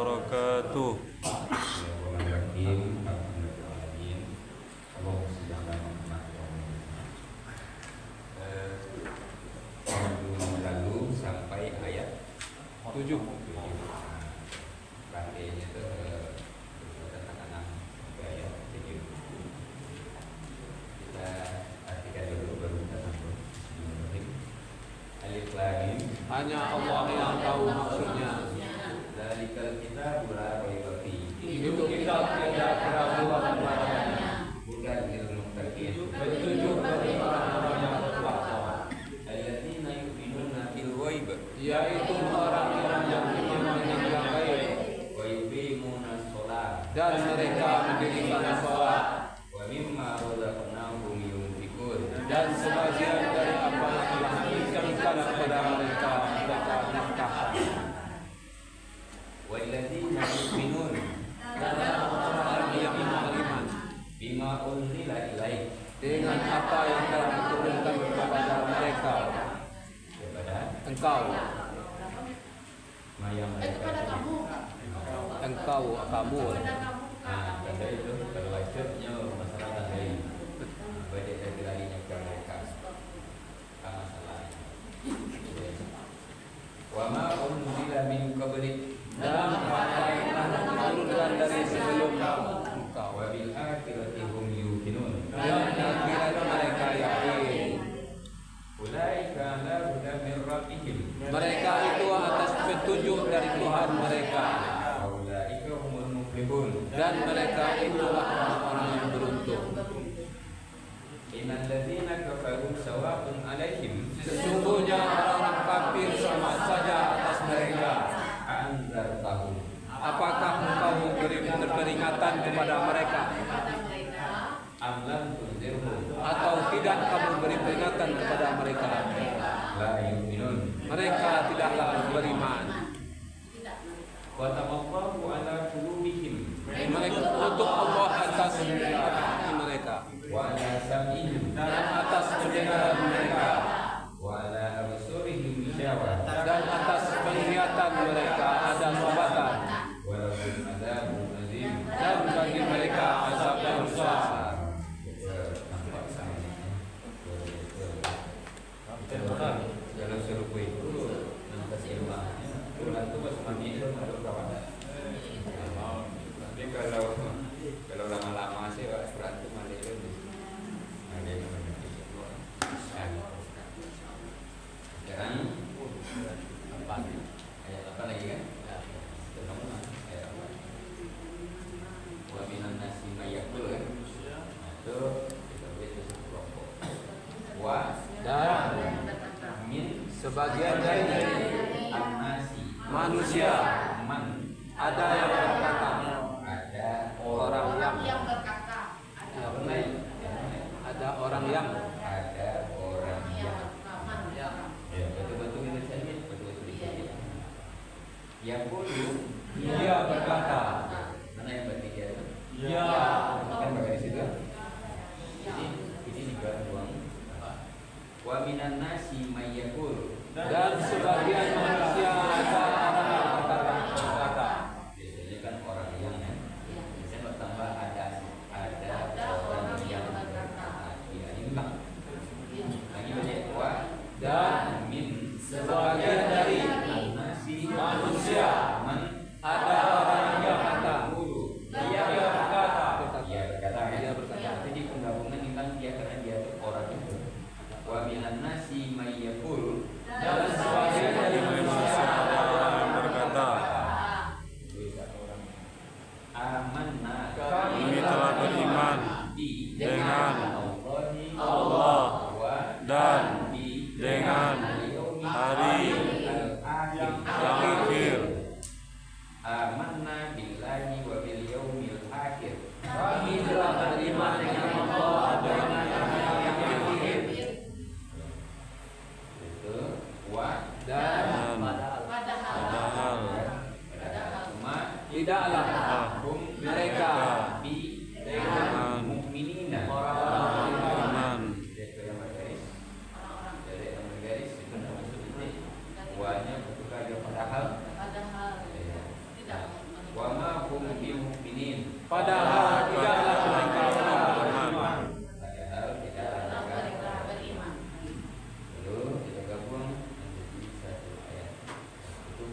wabarakatuh. Lalu sampai ayat 7. Prakteknya itu katakan 6 ayat 7. Kita artikan dulu baru kita sambung. Alif Lam Mim. Hanya Allah yang tahu maksudnya. Dzalikal kitabul la raiba fihi. Itu kitab tidak keraguan padanya. Bukan ilmu muttaqin. Petunjuk bagi orang-orang yang bertakwa. Alladzina yu'minuna bil ghaib. Yaitu orang-orang yang beriman dengan yang gaib Wa yuqimunas shalah. dan mereka mendirikan sholat Wa mimma razaqnahum yunfiqun. dan sebagian dari apa yang telah diberikan kepada mereka nafkahkan. Walladzina yu'minun Dan orang-orang yang beriman bima unzila ilaik. dengan apa yang telah diturunkan kepada mereka Kepada engkau mayang mereka kamu Nah, tanda itu kalau wajibnya masalah tanda ini. Baik dari larinya ke mereka. Masalah. Wa ma unzila min qablik dan apa yang telah diturunkan dari sebelum engkau wa bil akhirati hum yuqinun. dan akhirat mereka yakin. Ulaika ala hudan min rabbihim. Mereka itu atas petunjuk dari Tuhan mereka Wa ulaika humul muflihun. dan mereka itulah orang-orang yang beruntung. Innal ladzina kafaru sawa'un 'alaihim Sesungguhnya orang-orang kafir sama saja atas mereka. anzartahum. Apakah engkau memberi peringatan kepada mereka Am lam tunzirhum atau tidak kamu beri peringatan kepada mereka? la yu'minun. Mereka tidaklah beriman. Wa tamallahu ala qulubihim Mereka untuk Allah atas hati mereka wa ala sam'ihim dan atas pendengaran mereka wa ala absarihim ghishawah dan atas penglihatan mereka ada sumbatan wa lahum adzabun azim. dan bagi mereka azab yang besar. Nampak sama. Dalam serupa itu nampak ilmunya. Bulan itu pas mandi itu ada berapa? Tapi kalau lama-lama sih surat itu mandi itu ada yang sekarang apa? Ayat apa lagi kan? Ketemu ayat apa? Wa minan nasi mayyakul kan? Itu kita lihat itu kelompok. Wa Dan min sebagian dari an-nasi manusia man ada yang berkata, ada orang yang ada orang yang ada orang yang ya betul-betul ini saja betul-betul ini yang dulu dia berkata, mana yang bertiga itu ya kan bagian di situ ini juga ruang wa minan nasi mayyakul dan sebagian manusia ada orang yang berkata, biasanya kan orang yang biasanya bertambah ada orang yang ya ini bang lagi banyak wa dan min sebagian dari nasi manusia man ada orang yang berkata, dia berkata, dia berkata ya. dia berkata. Jadi penggabungan ini kan dia karena dia itu orang itu. Wa minan nasi mayyakul dan sebagian dari manusia ada orang yang berkata, amanna kami telah beriman dengan Allah dan dengan hari yang akhir. amanna billahi wa bil yaumil akhir. kami telah beriman dengan Allah dan dengan hari yang akhir. Itu wa Dan Padahal cuma tidaklah hum mereka bi dengan mukminina orang-orang yang beriman Dari yang bergaris itu wanya betul ada padahal padahal tidaklah mereka beriman. Padahal tidaklah mereka beriman. Lalu kita gabung menjadi satu ayat. Itu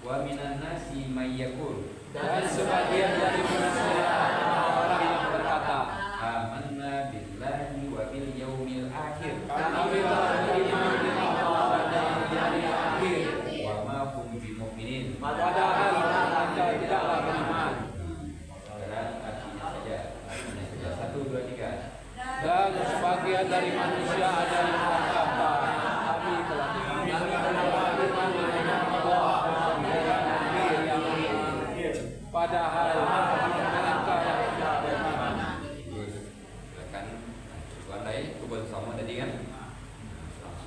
wa minan nasi may yaqul, Dan sebagian dari manusia ada orang yang berkata, amanna billahi wa bil yaumil akhir kami telah beriman dengan Allah dan hari akhir, wa ma hum bimu'minin. padahal mereka tidaklah beriman. Sekarang artinya saja. Satu, dua, tiga. Dan sebagian dari manusia ada yang berkata, kami telah beriman dengan Allah dan hari yang akhir, padahal mereka yang tidak beriman. Terus silakan tuan lain kubur sama tadi kan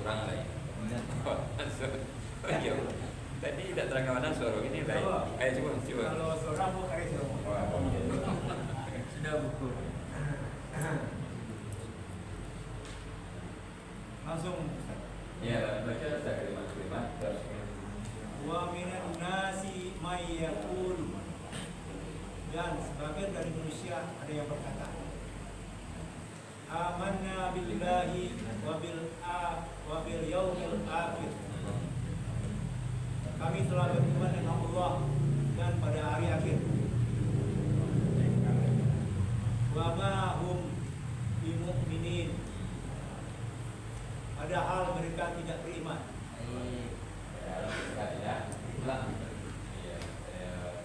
surang lain. Iya. Tadi tidak terang mana suara ini lain. Ayo coba. Kalau seorang bukan itu. Sudah buku. Langsung. Ya, baca kalimat-kalimat terus. Wa minan nasi may yaqul, dan sebagian dari manusia ada yang berkata, amanna billahi wa bil yaumil akhir. Kami telah beriman dengan Allah dan pada hari akhir. Wa ma hum bimu'minin, padahal mereka tidak beriman. Tidak ulang.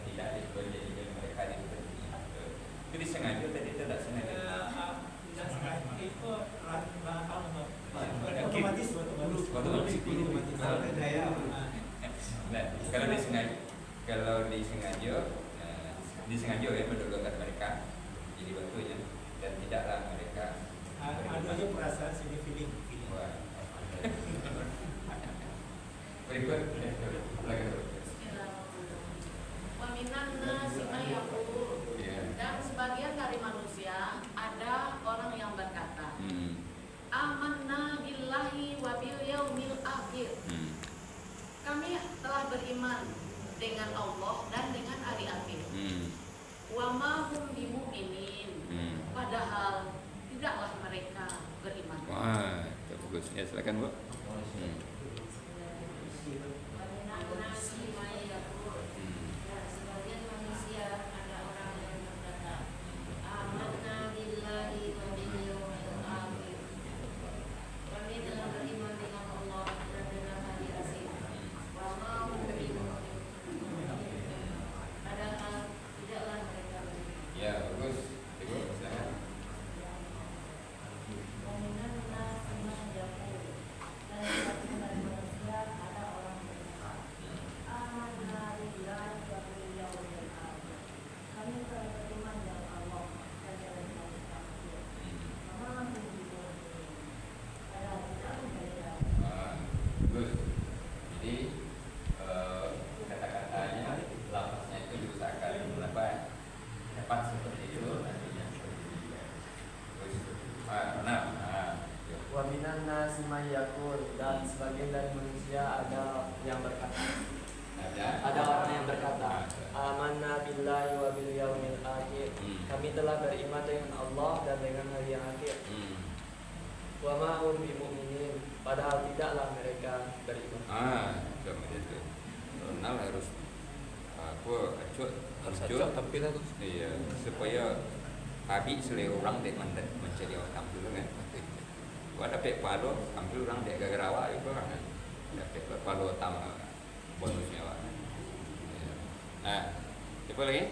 Tidak disebut jadi mereka disebut. Itu disengaja tadi tidak sengaja. Tidak sengaja itu otomatis. Nah, kalau disengaja ya mendoakan mereka jadi batunya dan tidaklah mereka Ada aja perasaan sini feeling. Wah. Berikut lagi. Wa minan nasi may yaqul, dan sebagian dari manusia ada orang yang berkata, amanna billahi wa bil yaumil akhir. Kami telah beriman dengan Allah dan dengan hari akhir. Wa ma hum bimu'minin, padahal tidaklah mereka beriman. Wah, itu bagus. Ya, silakan, Bu. Wa minan nasi may yaqul, dan sebagian manusia ada orang yang berkata, amanna billahi wa bil yaumil akhir. Kami telah beriman dengan Allah dan dengan hari akhir. Wa ma hum bimu'minin, padahal tidaklah mereka beriman. Ya, bagus. Ibu, silakan. Minan nasi may yaqul, dan sebagian dari manusia ada orang yang berkata, amanna billahi wa bil yaumil akhir. Kami telah beriman dengan Allah dan dengan hari akhir. Wa ma hum bimu'minin, padahal tidaklah mereka. Bagus. Jadi kata-katanya, lafaznya itu diusahakan dapat seperti itu nantinya. Terus, benar. Wa minan nasi may yaqul, dan sebagian dari manusia ada yang berkata, ada orang yang berkata, amanna billahi wa bil yaumil akhir. Kami telah beriman dengan Allah dan dengan hari yang akhir. Wa ma hum bimu'minin, padahal tidaklah mereka beriman. Cuma itu. Kenal harus harus tapi lah tuh. Iya, supaya habis selera orang dek mencari orang dulu kan. Gua dapat palo, ambil orang dek gara-gara awak itu kan. Dapat palo tambah bonusnya awak. Siapa lagi?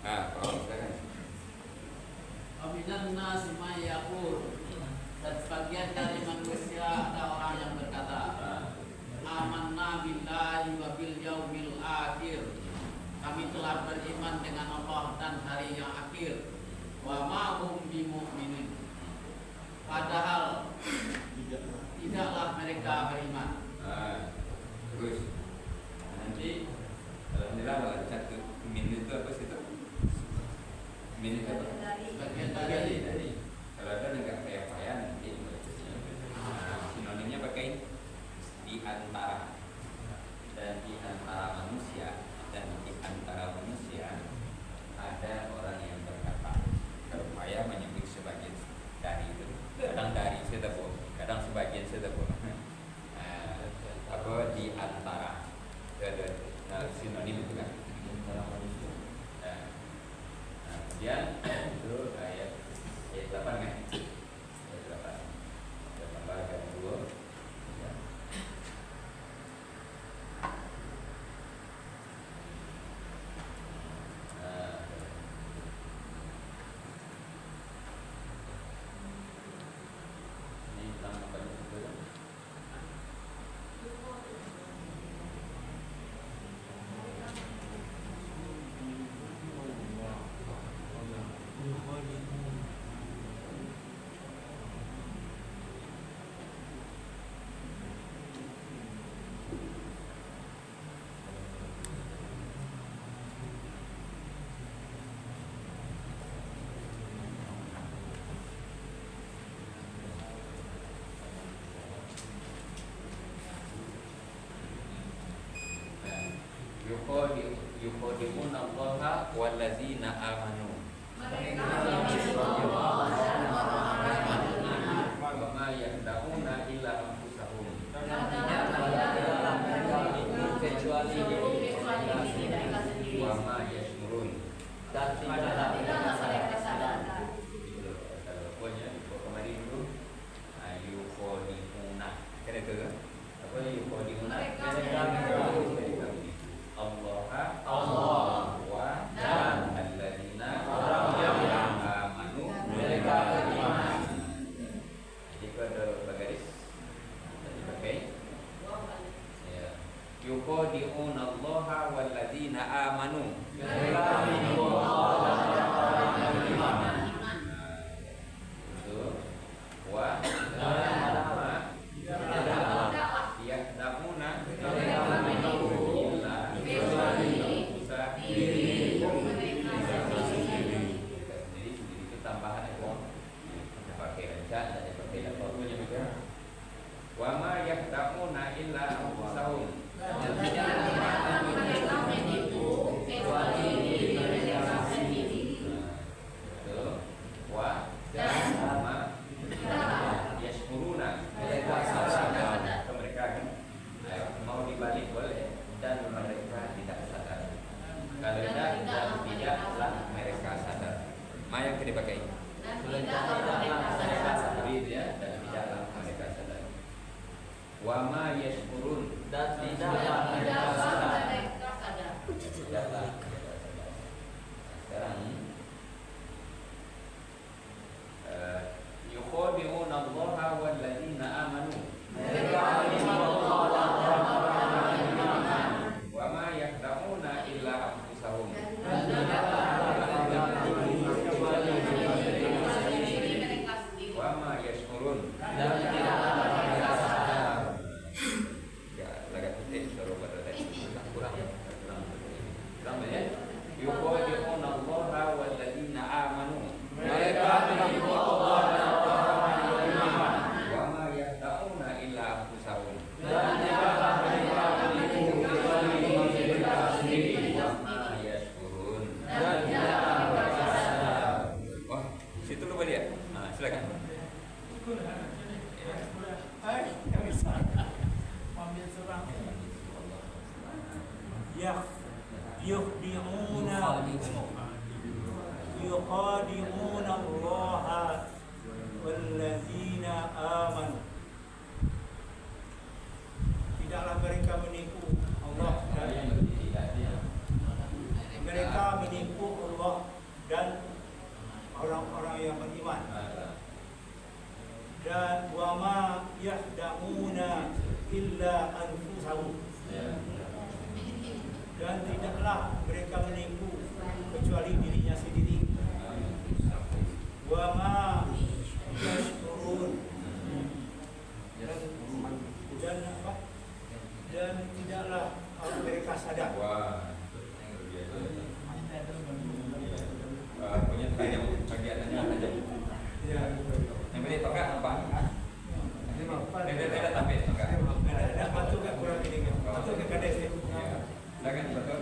Kalau silakan. Aminan nasi may yaqul, dan sebagian dari manusia ada orang yang berkata, amanna billahi wa bil yaumil akhir. Kami telah beriman dengan Allah dan hari yang akhir. Wa ma hum bimu'minin, padahal tidaklah mereka beriman. Terus nanti alhamdulillah kalau satu minit itu apa sih itu? Minit apa? Sebagian Tadi. Kalau ada nggak kayak payah nanti sinonimnya pakai di saya tak boleh. Kadang sebagian saya tak boleh. Apa di antara ada sinonim itu kan. Kemudian itu ayat 8 kan? Ayat 8. Kita tambahkan dulu. Ya. Ini tambah banyak juga. Yukhadi'una Allaha wallazina amanu. Mereka Wa ma yakhda'una illa anfusahum. kecuali Wa ma yashurun. dan tidaklah mereka sadar. Pokoknya kemarin dulu yukhadi'una. Kan itu kan? Apa yukhadi'una? Allah wa dan alladzina amanu mereka beriman. Jadi pada garis dipakai ya yukhadi'una Allaha walladzina amanu Mereka menipu Allah dan orang yang beriman. Itu wa yakhda'una Mereka menipu sendiri itu tambahan itu pakai rencana dan pakai laporannya juga. Wa ma yakhda'una illa anfusahum. Mereka menipu kecuali diri mereka sendiri. Itu wa ma yashkuruna. Mereka sadar. Mereka kan mau dibalik boleh dan mereka tidak sadar. Kalau tidaklah mereka sadar. Ma yang dipakai Dan tidaklah mereka sadar. seperti ya dan tidaklah mereka sadar. Wa ma yashkurun Dan Dan tidaklah mereka tidaklah sadar. mereka sadar. tidaklah mereka sadar. Sekarang yukhadi'una Allaha walladzina amanu. Mereka menipu Allah dan orang-orang yang beriman. Wa ma yakhda'una illa anfusahum. Dan tidaklah mereka menipu kecuali diri mereka sendiri. Diri mereka sendiri. Wa ma yashkurun. Dan tidaklah mereka sadar. Ya, agak putih suruh pada tadi. Kurang ya. Kurang ya. Yukhadi'una Allaha walladzina amanu. Mereka menipu Allah dan orang-orang yang beriman. Wa ma yakhda'una illa anfusahum. Dan tidaklah mereka menipu kecuali diri mereka sendiri. Wa ma yashkurun. Dan tidaklah mereka sadar. Wah, situ lupa dia. Nah, silakan. يخادعون الله والذين آمنوا. Tidaklah mereka menipu Allah dan mereka menipu Allah dan orang-orang yang beriman. Dan wa ma yahda'una illa anfusahum. Dan tidaklah mereka menipu kecuali dirinya sendiri. Wa ma yashkurun. Dan apa? Dan tidaklah mereka sadar. Wah, punya tanya bagiannya apa aja? Ya, Yang beli tongkat apa? Tidak tapi tongkat. ada batu ke kurang ini kan? Batu ke kades ya. Silakan betul.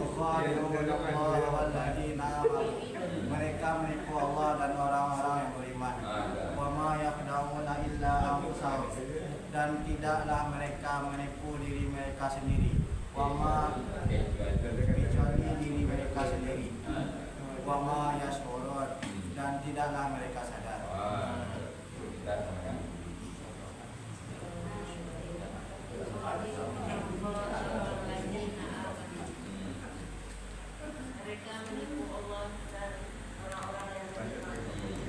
Yukhadi'una Allah walladzina amanu. Mereka menipu Allah dan orang-orang yang beriman. Wa ma yakhda'una dan tidaklah mereka menipu diri mereka sendiri. Wama kecuali diri mereka sendiri. Wama yashurun, dan tidaklah mereka sadar. Mereka menipu Allah dan orang-orang yang beriman.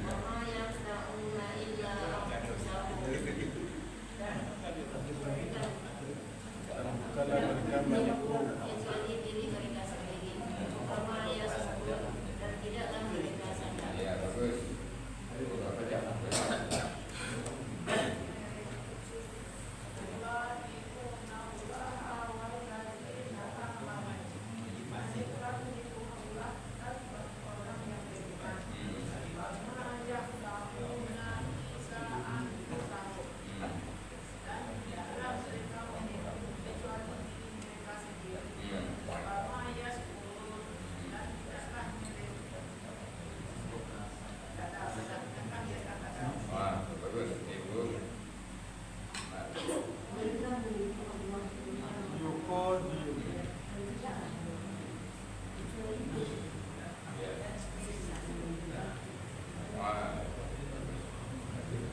Wama yakhda'una illa anfusahum. Kecuali diri mereka sendiri. Wama yashurun, dan tidaklah mereka sadar. Ya, bagus. Wah, bagus, Ibu. Wah. Ya. Wah, bagus.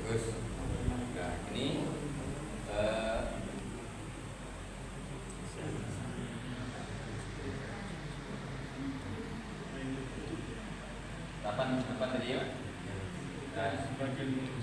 Bagus. Nah, ini apa tadi ya?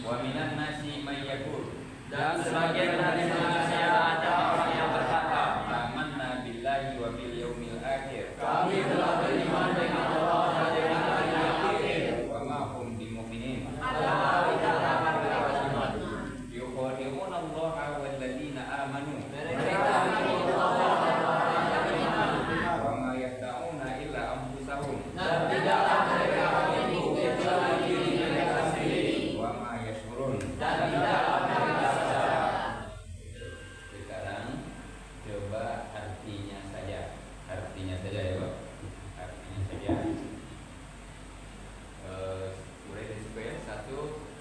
Wa minan nasi may yaqul, Dan sebagian dari manusia ada orang yang berkata, amanna billahi wa bil yaumil akhir. kami telah beriman dengan Allah dan dengan hari akhir. Wa ma hum bimu'minin. Padahal tidaklah mereka beriman. Yukhadi'una Allaha wal ladzina amanu. Mereka menipu Allah dan orang yang beriman. Wa ma yakhda'una illa anfusahum. Dan tidaklah mereka menipu kecuali diri mereka sendiri. Wa ma yashurun. Dan tidaklah mereka sadar. Sekarang coba artinya saja. Artinya saja ya, Pak. Artinya saja. Mulai dari situ ya. 1,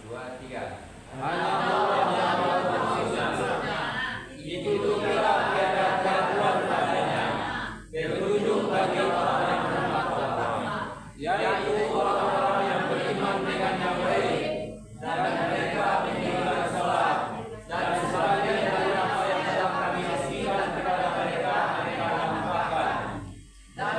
2, 3. Hanya Allah yang bersisa. Itu kira tiada keraguan padanya. Petunjuk bagi orang yang bertakwa, yaitu orang-orang yang beriman dengan yang baik, dan mereka menjalankan salat, dan sebagian dari apa yang telah kami berikan kepada mereka, mereka lakukan. Dan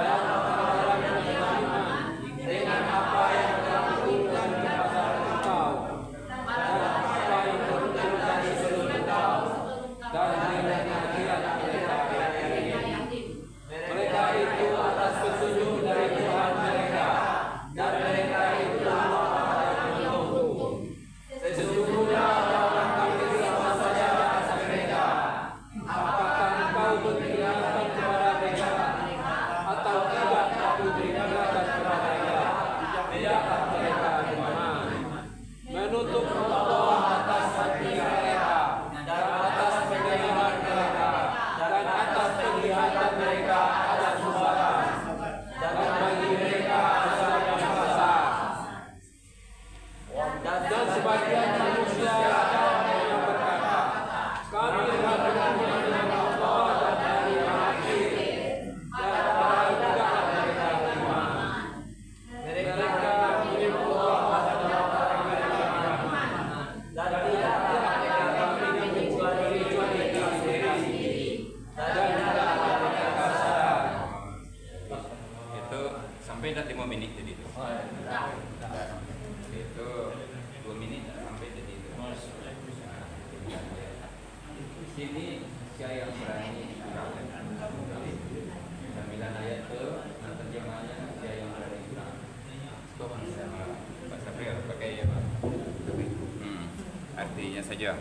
saja.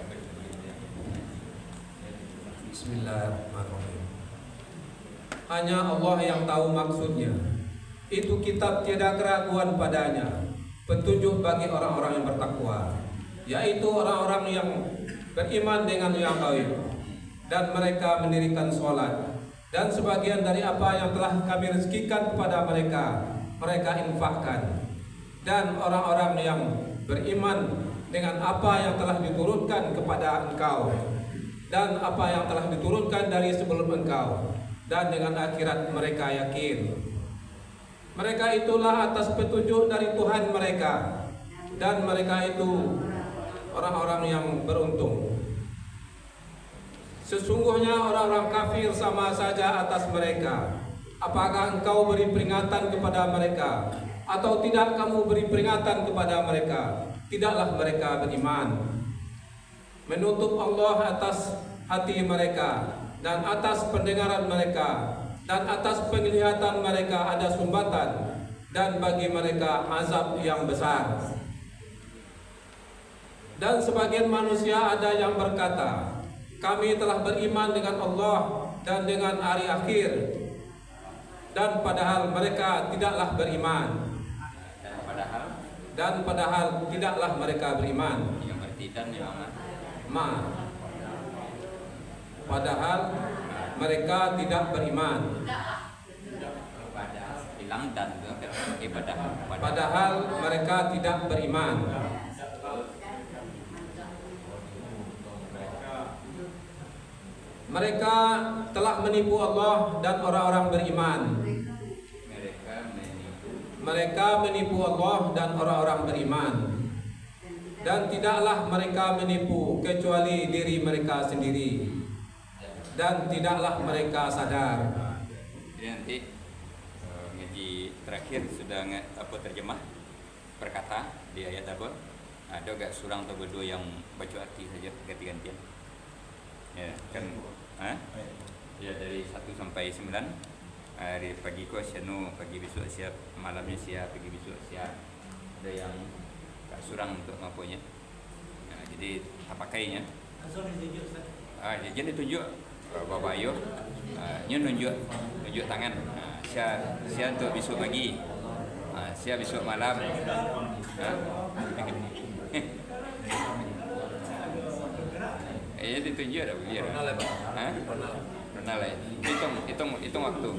Bismillahirrahmanirrahim. Hanya Allah yang tahu maksudnya. Itu kitab tiada keraguan padanya, petunjuk bagi orang-orang yang bertakwa, yaitu orang-orang yang beriman dengan yang gaib, dan mereka mendirikan sholat, dan sebagian dari apa yang telah kami rezekikan kepada mereka, mereka infakkan. Dan orang-orang yang beriman dengan apa yang telah diturunkan kepada engkau, dan apa yang telah diturunkan dari sebelum engkau, dan dengan akhirat mereka yakin. Mereka itulah atas petunjuk dari Tuhan mereka, dan mereka itu orang-orang yang beruntung. Sesungguhnya orang-orang kafir sama saja atas mereka. Apakah engkau beri peringatan kepada mereka, atau tidak kamu beri peringatan kepada mereka? Tidaklah mereka beriman. Menutup Allah atas hati mereka, dan atas pendengaran mereka, dan atas penglihatan mereka ada sumbatan, dan bagi mereka azab yang besar. Dan sebagian manusia ada yang berkata, kami telah beriman dengan Allah dan dengan hari akhir, dan padahal mereka tidaklah beriman. Dan padahal tidaklah mereka beriman. Yang berarti dan memang padahal mereka tidak beriman. hilang dan ibadah. Padahal mereka tidak beriman. Mereka telah menipu Allah dan orang-orang beriman. Mereka menipu Allah dan orang-orang beriman. Dan tidaklah mereka menipu kecuali diri mereka sendiri. Dan tidaklah mereka sadar. Jadi nanti ngaji terakhir sudah terjemah perkata di ayat apa? Ada agak surang atau berdua yang baca arti saja ganti-gantian. Ya kan? Ya dari 1 sampai 9. Hari pagi ko sianu, pagi besok siap, malamnya siap, pagi besok siap. Ada yang tak surang untuk ngapunya. Jadi apa pakainya? Jadi ditunjuk Bapak Ayuh, nunjuk tangan. Sia untuk besok pagi, sia besok malam. Ditunjuk dah biar. Pernah lah. Hitung waktu.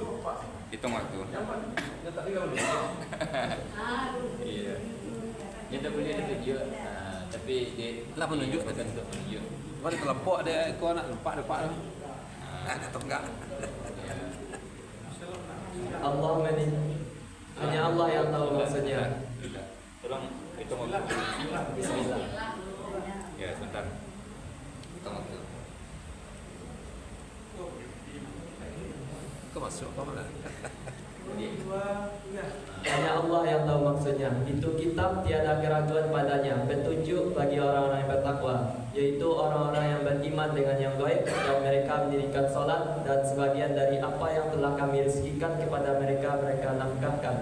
Iya. Dia tak boleh ditunjuk, tapi dia Lah menunjuk akan untuk menunjuk. Kalau terlempok ada kau nak lempak depan. Atau enggak? Allah hanya Allah yang tahu maksudnya. Tolong hitung waktu. Bismillah. Ya, sebentar. Hitung waktu. Kau masuk apa mana? Hanya Allah yang tahu maksudnya. Itu kitab tiada keraguan padanya, petunjuk bagi orang-orang yang bertakwa, yaitu orang-orang yang beriman dengan yang gaib, dan mereka mendirikan salat, dan sebagian dari apa yang telah kami rezekikan kepada mereka nafkahkan.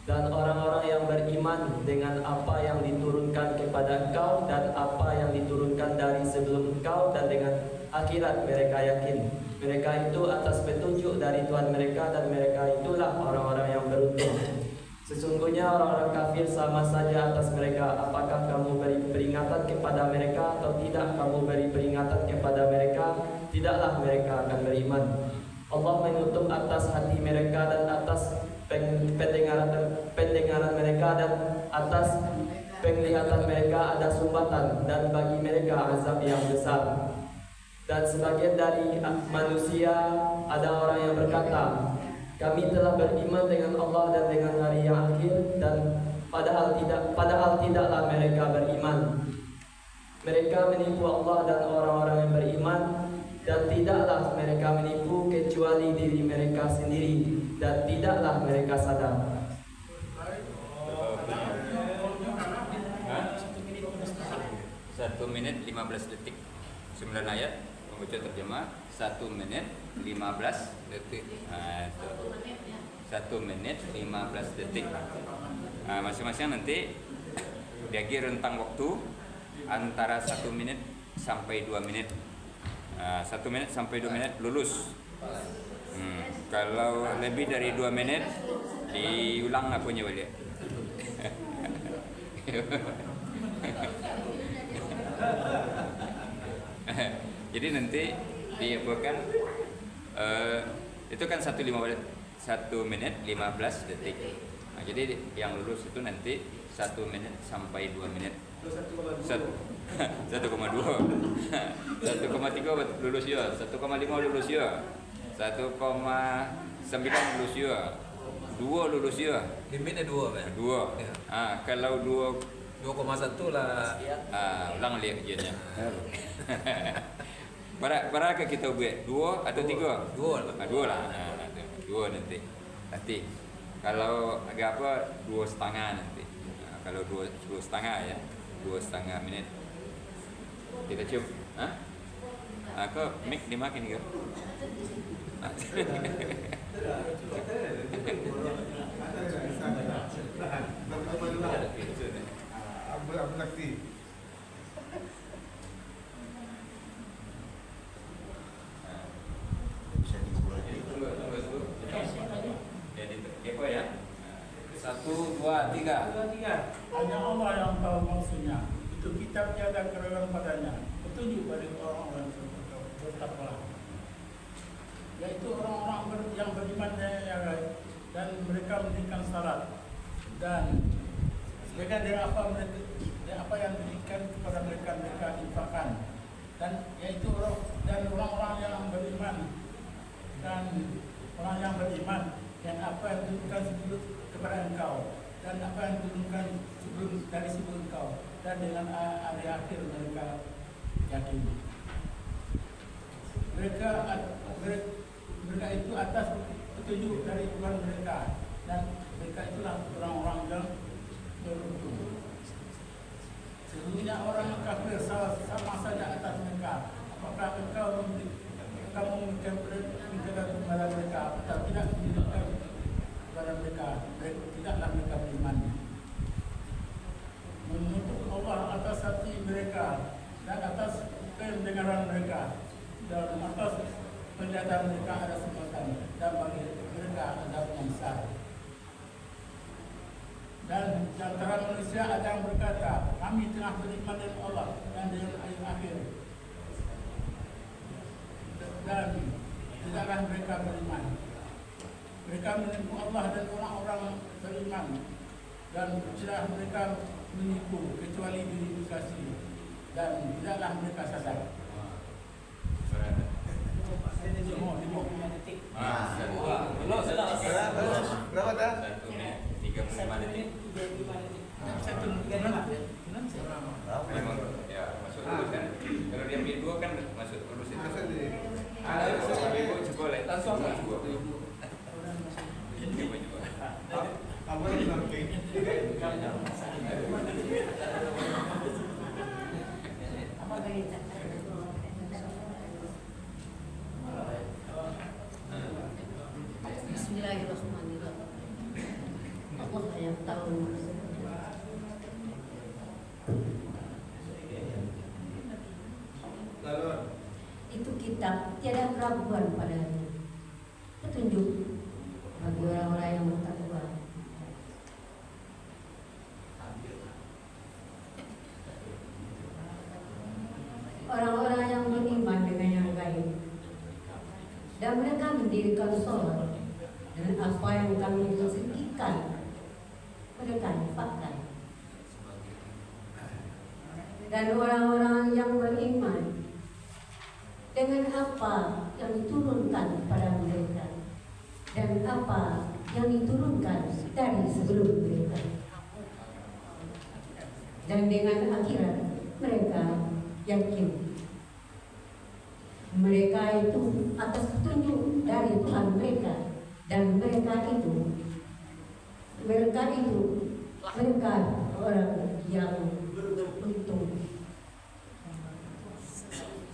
Dan orang-orang yang beriman dengan apa yang diturunkan kepada engkau dan apa yang diturunkan dari sebelum engkau, dan dengan akhirat mereka yakin. Mereka itu atas petunjuk dari Tuhan mereka, dan mereka itulah orang-orang yang beruntung. Sesungguhnya orang-orang kafir sama saja atas mereka. Apakah kamu beri peringatan kepada mereka atau tidak kamu beri peringatan kepada mereka? Tidaklah mereka akan beriman. Allah menutup atas hati mereka dan atas pendengaran mereka, dan atas penglihatan mereka ada sumbatan, dan bagi mereka azab yang besar. Dan sebagian dari manusia ada orang yang berkata, kami telah beriman dengan Allah dan dengan hari yang akhir, dan padahal tidaklah mereka beriman. Mereka menipu Allah dan orang-orang yang beriman, dan tidaklah mereka menipu kecuali diri mereka sendiri, dan tidaklah mereka sadar. 1 menit 15 detik. 9 ayat. Pembaca terjemah 1 menit 15 detik. 1 menit 15 detik. Masing-masing nanti bagi rentang waktu antara 1 menit sampai 2 menit. 1 menit sampai 2 menit lulus. Kalau lebih dari 2 menit diulang akunya balik. Jadi nanti diapakan itu kan 1 menit 15 detik. Nah, jadi yang lulus itu nanti 1 menit sampai 2 menit. 1,2 1,3 lulus ya, 1,5 lulus ya, 1,9 lulus ya, 2 lulus ya. Limitnya 2 Pak. 2. Ya. Kalau 2,1 lah. ulang lihat ujiannya. Berapa kita buat? 2 atau 3? 2 lah. 2 lah. 2 nanti. Kalau agak apa 2,5 nanti. Kalau 2,5 ya, 2,5 menit. Kita cium. Kok mic dimakin ke? Kepo ya. 1, 2, 3. Hanya Allah yang tahu maksudnya. Itu kitab tiada keraguan padanya. Petunjuk bagi orang-orang yang bertakwa. Yaitu orang-orang yang beriman dan mereka mendirikan salat. Dan sebagian dari apa yang diberikan kepada mereka infakkan. Dan yaitu orang-orang yang beriman dan orang yang beriman dan apa yang diturunkan sebelum kepada engkau dan apa yang diturunkan sebelum engkau dan dengan hari akhir mereka yakin. Mereka itu atas petunjuk dari Tuhan mereka dan mereka itulah orang-orang yang beruntung. Sesungguhnya orang kafir sama saja atas mereka. Apakah engkau memberikan kepada mereka atau tidak memberikan kepada mereka? Tidaklah mereka beriman. Menuntut Allah atas hati mereka dan atas pendengaran mereka dan atas penglihatan mereka ada sempatan dan bagi mereka ada yang besar. Dan di antara manusia ada yang berkata, kami tengah beriman dengan Allah dan dengan hari akhir. Dan tidaklah mereka beriman. Mereka menipu Allah dan orang-orang beriman. Dan tidak mereka menipu kecuali diri kasih. Dan tidaklah mereka sadar. Berapa dah? 35 detik. Memang ya masuk lulus kan. Kalau dia ambil 2 kan masuk lulus itu. Coba lihat langsung coba. Bismillahirrahmanirrahim. Allah yang tahu. Itu kitab tiada keraguan padanya. Petunjuk bagi orang-orang yang bertakwa. Orang-orang yang beriman dengan yang gaib. Dan mereka mendirikan sholat dengan apa yang kami rezekikan. Mereka infakkan. Dan orang-orang yang beriman dengan apa yang diturunkan kepada mereka dan apa yang diturunkan dari sebelum mereka, dan dengan akhirat mereka yakin. Mereka itu atas petunjuk dari Tuhan mereka dan mereka orang yang beruntung.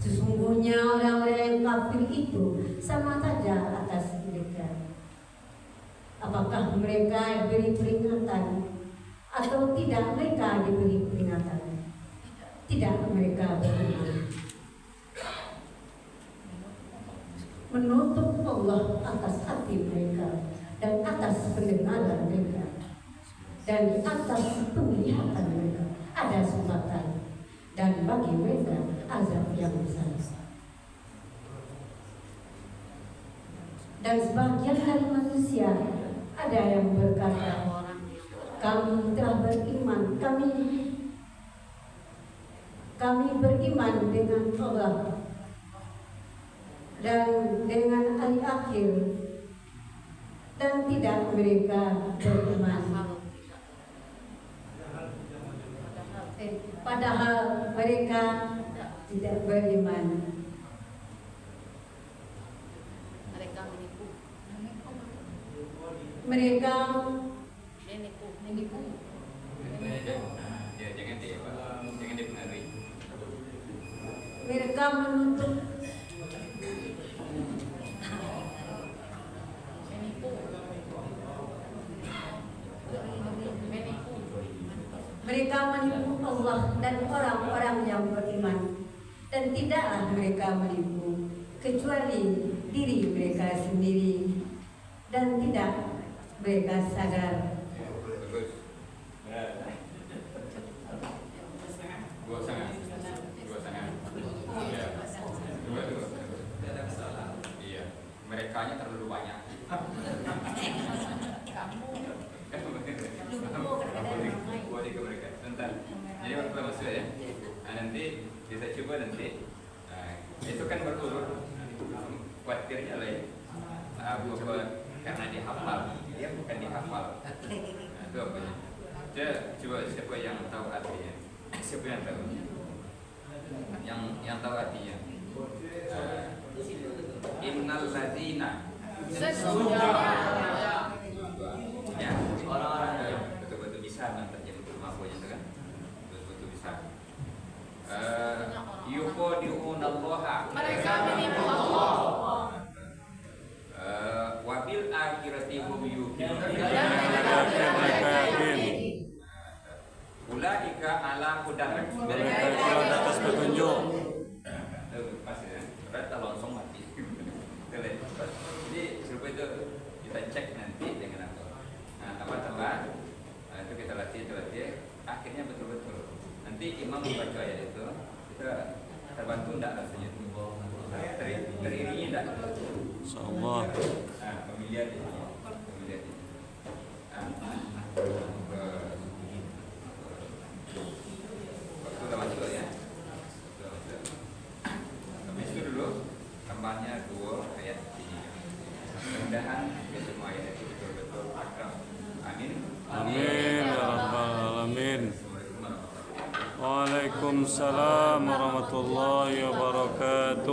Sesungguhnya orang-orang yang kafir itu sama saja atas mereka. Apakah mereka diberi peringatan atau tidak mereka diberi peringatan? tidak mereka beriman. Menutup Allah atas hati mereka dan atas pendengaran mereka dan atas penglihatan mereka ada sumbatan, dan bagi mereka azab yang besar. Dan sebagian dari manusia ada yang berkata, kami telah beriman, kami beriman dengan Allah dan dengan hari akhir, dan tidak mereka beriman. Padahal mereka tidak beriman. Mereka menipu. Mereka Menipu. Ya, jangan dipengaruhi. mereka menutup mereka menipu Allah dan orang-orang yang beriman, dan tidaklah mereka menipu kecuali diri mereka sendiri, dan tidak mereka sadar. Bagus. Dua sangat. Iya. Dua. Iya. Merekanya terlalu banyak. Boleh ke mereka. Sebentar. Jadi waktu masuk ya. Nanti kita coba nanti. Itu kan berurut. Khawatirnya lah ya. Karena dihafal. Dia bukan dihafal. Itu apanya? Coba siapa yang tahu artinya? Siapa yang tahu? Yang tahu artinya? Innal ladzina ya, orang-orang betul-betul bisa terjadi kemampuannya itu kan, betul-betul bisa. Yukhadi'unallaha, Mereka menipu Allah. Wabil akhirati hum yuqinun. Ulaika ala hudan. Mereka itu di atas petunjuk. Pas ya, berarti langsung mati. Jadi supaya itu kita cek nanti dengan apa? Teman-teman, itu kita latih, akhirnya betul-betul. Nanti imam membaca ayat itu, kita terbantu enggak rasanya? Teriringi enggak? Insyaallah. Pemilihan ini. Waktu udah masuk ya. Habis itu dulu tambahnya 2 ayat ini. Mudah-mudahan semua ayat itu betul-betul akrab. Amin. Amin ya rabbal alamin. Assalamualaikum warahmatullahi wabarakatuh. Waalaikumsalam warahmatullahi wabarakatuh.